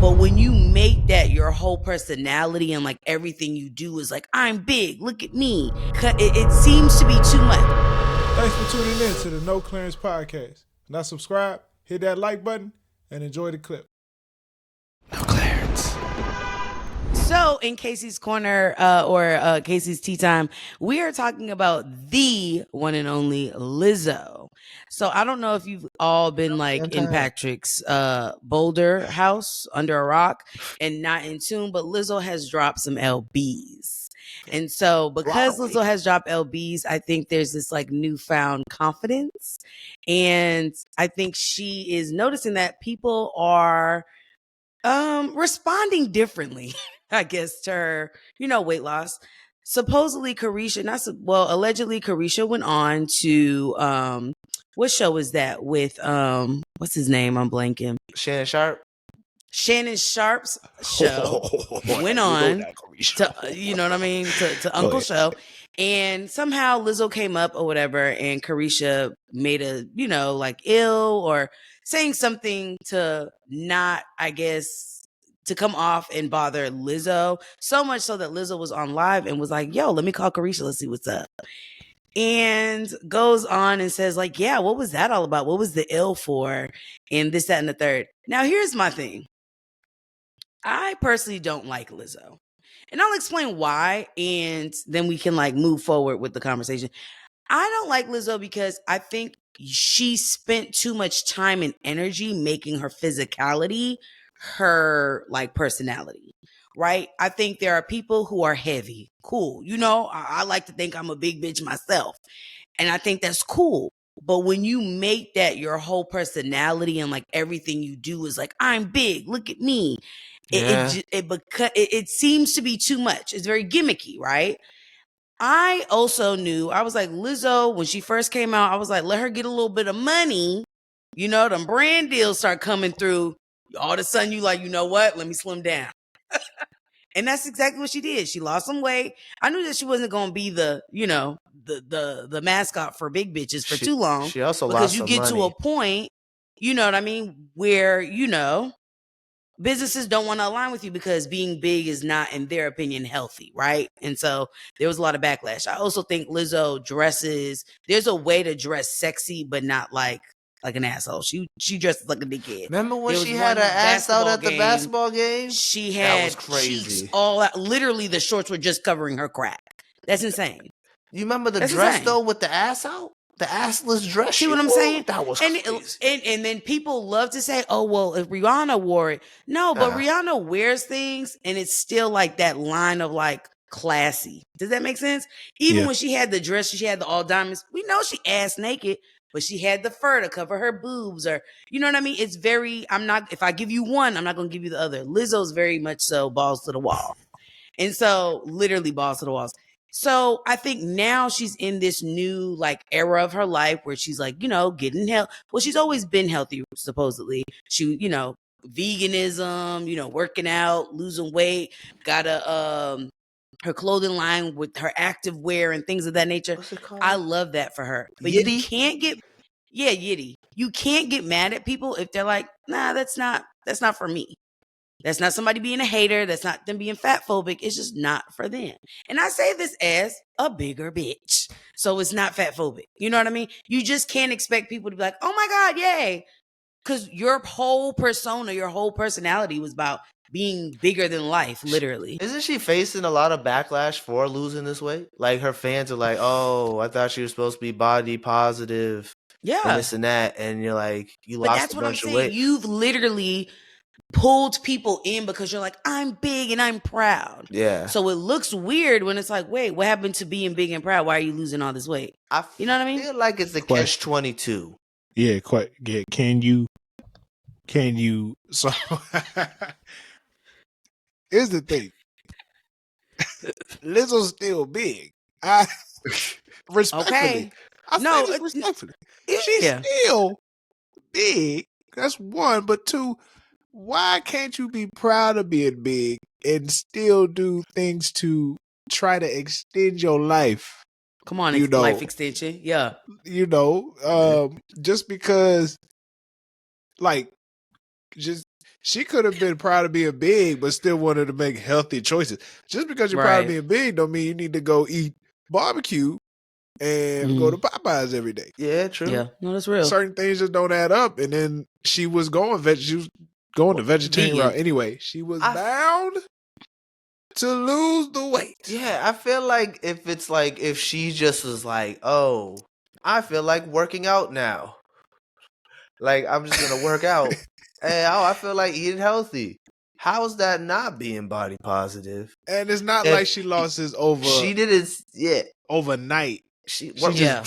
But when you make that your whole personality and like everything you do is like, I'm big, look at me. It seems to be too much. Thanks for tuning in to the No Clearance Podcast. Now subscribe, hit that like button, and enjoy the clip. No clearance. So in Casey's Corner or Casey's Tea Time, we are talking about the one and only Lizzo. So I don't know if you've all been like in Patrick's Boulder house under a rock and not in tune, but Lizzo has dropped some LBs. And so because Lizzo has dropped LBs, I think there's this like newfound confidence. And I think she is noticing that people are responding differently, I guess, to her, weight loss. Supposedly allegedly Carisha went on to, what show is that with, what's his name? I'm blanking. Shannon Sharp. Shannon Sharp's show went on to, you know what I mean? To Uncle Show. And somehow Lizzo came up or whatever, and Carisha made a, like ill or saying something to not, I guess, to come off and bother Lizzo. So much so that Lizzo was on live and was like, yo, let me call Carisha. Let's see what's up. And goes on and says like, yeah, what was that all about? What was the ill for? And this, that, and the third. Now, here's my thing. I personally don't like Lizzo. And I'll explain why, and then we can like move forward with the conversation. I don't like Lizzo because I think she spent too much time and energy making her physicality her like personality, right? I think there are people who are heavy. Cool. I like to think I'm a big bitch myself. And I think that's cool. But when you make that your whole personality and like everything you do is like, I'm big, look at me. It seems to be too much. It's very gimmicky, right? I also knew, I was like, Lizzo, when she first came out, I was like, let her get a little bit of money. Them brand deals start coming through. All of a sudden, you like, you know what? Let me slim down. And that's exactly what she did. She lost some weight. I knew that she wasn't going to be the mascot for big bitches for too long. She also because lost you some get money. to a point, you know what I mean, where, businesses don't want to align with you because being big is not, in their opinion, healthy, right? And so there was a lot of backlash. I also think Lizzo there's a way to dress sexy, but not like an asshole. She dresses like a dickhead. Remember when she had her ass out at the basketball game? She had that was crazy. Cheeks all out. Literally, the shorts were just covering her crack. That's insane. You remember the dress though with the ass out? The assless dress. See what I'm saying? That was crazy. And then people love to say, oh, well, if Rihanna wore it. No, but Rihanna wears things and it's still like that line of like classy. Does that make sense? Even when she had the dress, she had the all diamonds. We know she ass naked, but she had the fur to cover her boobs, or, you know what I mean? It's very, if I give you one, I'm not going to give you the other. Lizzo's very much so balls to the wall. And so literally balls to the walls. So I think now she's in this new like era of her life where she's like, getting healthy. Well, she's always been healthy, supposedly. She, veganism, working out, losing weight, got her clothing line with her active wear and things of that nature. What's it called? I love that for her. But Yitty? you can't get, Yitty. You can't get mad at people if they're like, nah, that's not for me. That's not somebody being a hater. That's not them being fat phobic. It's just not for them. And I say this as a bigger bitch. So it's not fat phobic. You know what I mean? You just can't expect people to be like, oh my God, yay. Because your whole persona, your whole personality was about being bigger than life, literally. Isn't she facing a lot of backlash for losing this weight? Like her fans are like, oh, I thought she was supposed to be body positive. Yeah. And this and that. And you're like, you lost a bunch of weight. You've literally pulled people in because you're like, I'm big and I'm proud. Yeah. So it looks weird when it's like, wait, what happened to being big and proud? Why are you losing all this weight? You know what I mean? I feel like it's the catch-22. Yeah, quite. Yeah, can you? So here's the thing. Lizzo's still big. Respectfully. Okay. Respectfully. She's still big. That's one. But two, why can't you be proud of being big and still do things to try to extend your life? Come on, life extension. Yeah. Just because, like, She could have been proud of being big, but still wanted to make healthy choices. Just because you're proud of being big don't mean you need to go eat barbecue and go to Popeyes every day. Yeah, true. Yeah, no, that's real. Certain things just don't add up. And then she was going the vegetarian route anyway. She was bound to lose the weight. Yeah, I feel like if she just was like, oh, I feel like working out now. Like, I'm just gonna work out. And I feel like eating healthy. How's that not being body positive? And it's not like she lost his She did it, overnight. She worked that.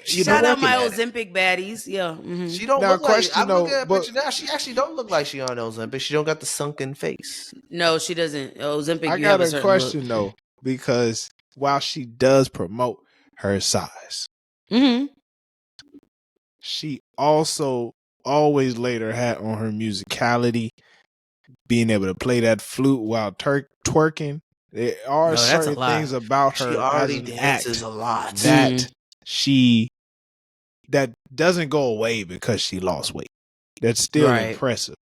Shout out my Ozempic baddies. Yeah. Mm-hmm. She don't look like. I'm looking at a picture now. She actually don't look like she on Ozempic. She don't got the sunken face. No, she doesn't. Ozempic. I got a question though, because while she does promote her size, she also always laid her hat on her musicality, being able to play that flute while twerking. There are certain things about her. She already dances a lot. That that doesn't go away because she lost weight. That's still impressive.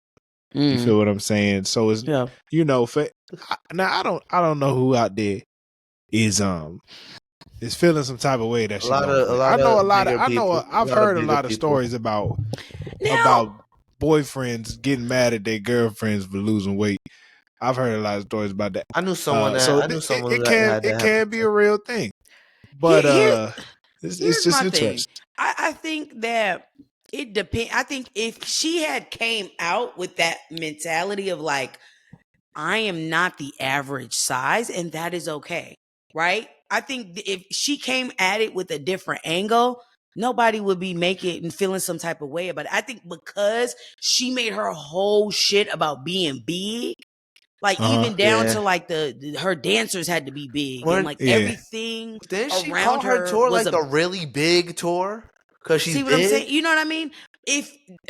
You feel what I'm saying? So it's now I don't know who out there is feeling some type of way that she. I've heard a lot of stories about boyfriends getting mad at their girlfriends for losing weight. I've heard a lot of stories about that. I knew someone it can be a real thing, but it's just interesting. I think that it depends. I think if she had came out with that mentality of like, I am not the average size, and that is okay, right? I think if she came at it with a different angle, nobody would be making and feeling some type of way about it. I think because she made her whole shit about being big. Like even down to like her dancers had to be big and like everything. Didn't she around call her tour like the really big tour? Because she's see what I'm saying? You know what I mean?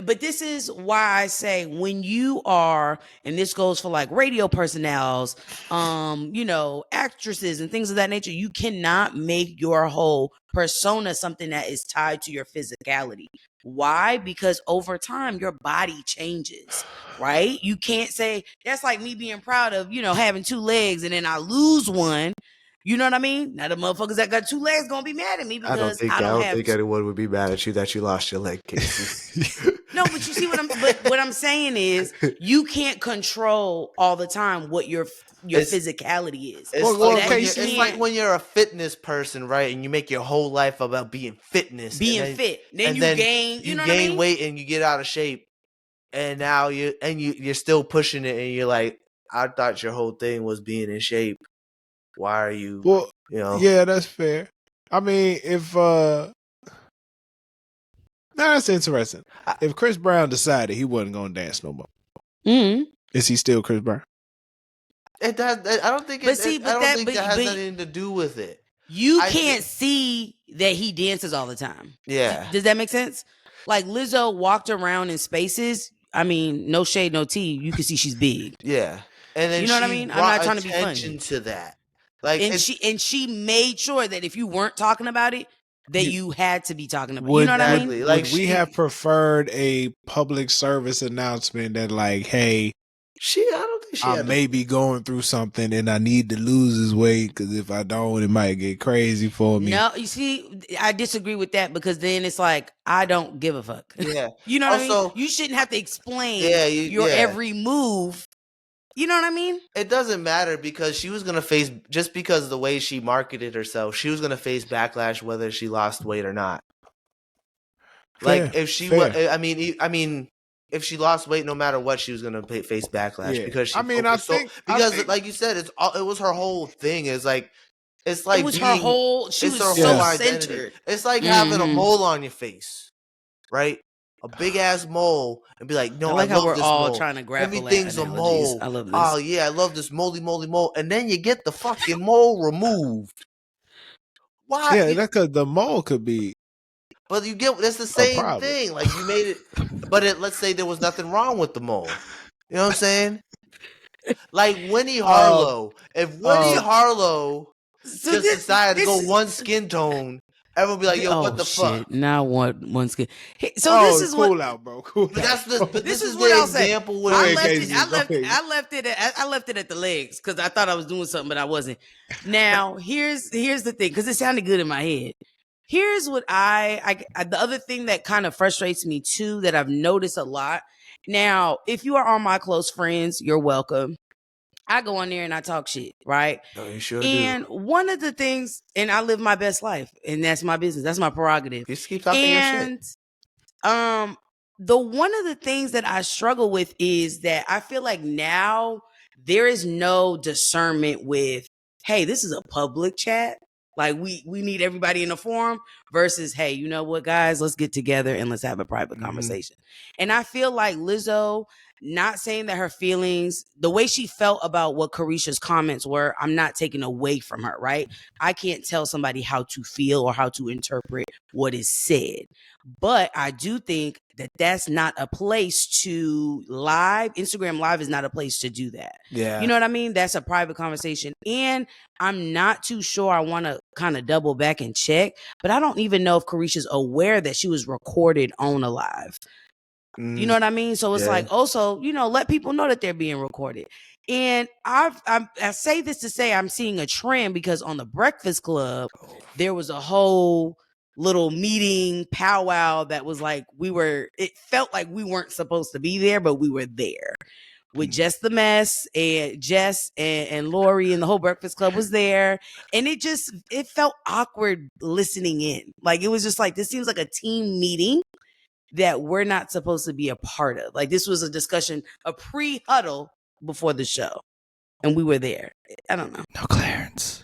But this is why I say when you are, and this goes for like radio personnels, actresses and things of that nature, you cannot make your whole persona something that is tied to your physicality. Why? Because over time, your body changes, right? You can't say, that's like me being proud of, having 2 legs and then I lose one. You know what I mean? Now the motherfuckers that got 2 legs gonna be mad at me because I don't think anyone would be mad at you that you lost your leg, Casey. No, but you see what I'm saying is you can't control all the time what your physicality is. It's like when you're a fitness person, right? And you make your whole life about being fit. Then you gain, you gain weight and you get out of shape, and now you're still pushing it, and you're like, I thought your whole thing was being in shape. Why are you? Well, yeah, that's fair. I mean, that's interesting. If Chris Brown decided he wasn't going to dance no more, is he still Chris Brown? It does. I don't think. That has anything to do with it. You can't see that he dances all the time. Yeah. Does that make sense? Like Lizzo walked around in spaces. I mean, no shade, no tea. You can see she's big. Yeah, and then you know what I mean. I'm not trying to be funny. Attention to that. Like, and she made sure that if you weren't talking about it, that you had to be talking about it. You know what I mean? Like we have preferred a public service announcement that like, hey, I don't think I may be going through something and I need to lose this weight because if I don't, it might get crazy for me. No, you see, I disagree with that because then it's like, I don't give a fuck. Yeah. You know what I mean? You shouldn't have to explain your every move. You know what I mean? It doesn't matter because she was going to face, just because of the way she marketed herself, she was going to face backlash whether she lost weight or not. Like if she was, I mean, if she lost weight, no matter what, she was going to face backlash because she, like you said, it was her whole thing. It was her whole, she was so centered. It's like having a mole on your face, right? A big ass mole, and be like, no, I like how love we're this all mole. Trying to grapple. Everything's a mole. I love this. Oh yeah, I love this moly mole, and then you get the fucking mole removed. Why? Yeah, that's because the mole could be. But that's the same thing. Like you made it, but let's say there was nothing wrong with the mole. You know what I'm saying? Like Winnie Harlow. If Winnie Harlow decided to go one skin tone everyone be like, "Yo, what the fuck?" Now one's good. So this is cool what out, bro. Cool but out, but this is what the I'll say. example where I left it at the legs because I thought I was doing something, but I wasn't. Now here's the thing, because it sounded good in my head. Here's what I the other thing that kind of frustrates me too, that I've noticed a lot. Now, if you are on my close friends, you're welcome. I go on there and I talk shit, right? Oh, you sure and do. One of the things, and I live my best life, and that's my business. That's my prerogative. Just keep talking your shit. The one of the things that I struggle with is that I feel like now there is no discernment with, hey, this is a public chat. Like we need everybody in the forum versus, hey, you know what, guys, let's get together and let's have a private conversation. And I feel like Lizzo, not saying that her feelings, the way she felt about what Carisha's comments were, I'm not taking away from her, right? I can't tell somebody how to feel or how to interpret what is said. But I do think that that's not a place to live. Instagram Live is not a place to do that. Yeah. You know what I mean? That's a private conversation. And I'm not too sure. I want to kind of double back and check, but I don't even know if Carisha's aware that she was recorded on a live. You know what I mean? So it's like, also, let people know that they're being recorded. And I say this to say I'm seeing a trend, because on the Breakfast Club, there was a whole little meeting powwow that was like, it felt like we weren't supposed to be there, but we were there with Jess the Mess, and Jess and Lori, and the whole Breakfast Club was there. And it felt awkward listening in. Like, it was just like, this seems like a team meeting that we're not supposed to be a part of. Like, this was a discussion, a pre-huddle before the show, and we were there. I don't know. No, Clarence.